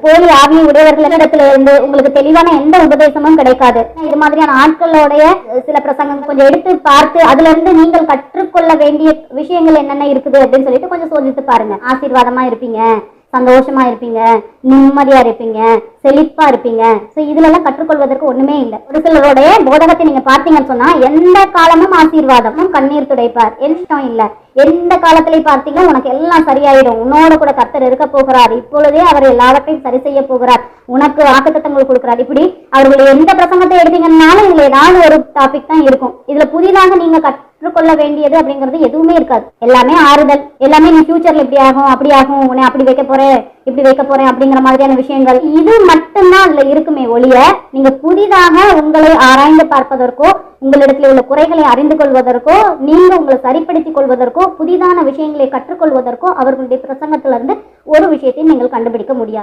போலி ஆவி உடையவர்களிடத்துல இருந்து உங்களுக்கு தெளிவான எந்த உபதேசமும் கிடைக்காது. இது மாதிரியான ஆட்களோடைய சில பிரசங்கம் கொஞ்சம் எடுத்து பார்த்து அதுல இருந்து நீங்கள் கற்றுக்கொள்ள வேண்டிய விஷயங்கள் என்னென்ன இருக்குது அப்படின்னு சொல்லிட்டு கொஞ்சம் சோதித்து பாருங்க. ஆசீர்வாதமா இருப்பீங்க, சந்தோஷமா இருப்பீங்க, நிம்மதியா இருப்பீங்க, செழிப்பா இருப்பீங்க. சோ இதுல எல்லாம் கற்றுக்கொள்வதற்கு ஒண்ணுமே இல்லை. ஒரு சிலருடைய போதகத்தை நீங்க பார்த்தீங்கன்னு சொன்னா எந்த காலமும் ஆசீர்வாதமும் கண்ணீர் துடைப்பார், இஷ்டம் இல்ல. எந்த காலத்திலையும் பார்த்தீங்க உனக்கு எல்லாம் சரியாயிடும், உன்னோட கூட கர்த்தர் இருக்க போகிறார், இப்பொழுதே அவர் எல்லாவற்றையும் சரி செய்ய போகிறார், உனக்கு வாக்குத்தத்தங்கள் கொடுக்கிறார். இப்படி அவர்களுடைய எந்த பிரசங்கத்தை எடுத்தீங்கன்னாலும் இதுல ஏதாவது ஒரு டாபிக் தான் இருக்கும். இதுல புதிதாக நீங்க கற்றுக்கொள்ள வேண்டியது அப்படிங்கிறது எதுவுமே இருக்காது. எல்லாமே ஆறுதல், எல்லாமே நீ ஃபியூச்சர்ல இப்படி ஆகும் அப்படி ஆகும், உன்னை அப்படி வைக்க போறேன் இப்படி வைக்க போறேன் அப்படிங்கிற மாதிரியான விஷயங்கள் இது மட்டும்தான் அதுல இருக்குமே ஒழிய நீங்க புதிதாக உங்களை ஆராய்ந்து பார்ப்பதற்கோ உங்களிடத்தில் உள்ள குறைகளை அறிந்து கொள்வதற்கோ நீங்க உங்களை சரிப்படுத்திக் கொள்வதற்கோ புதிதான விஷயங்களை கற்றுக்கொள்வதற்கோ அவர்களுடைய பிரசங்கத்திலிருந்து ஒரு விஷயத்தையும் நீங்கள் கண்டுபிடிக்க முடியாது.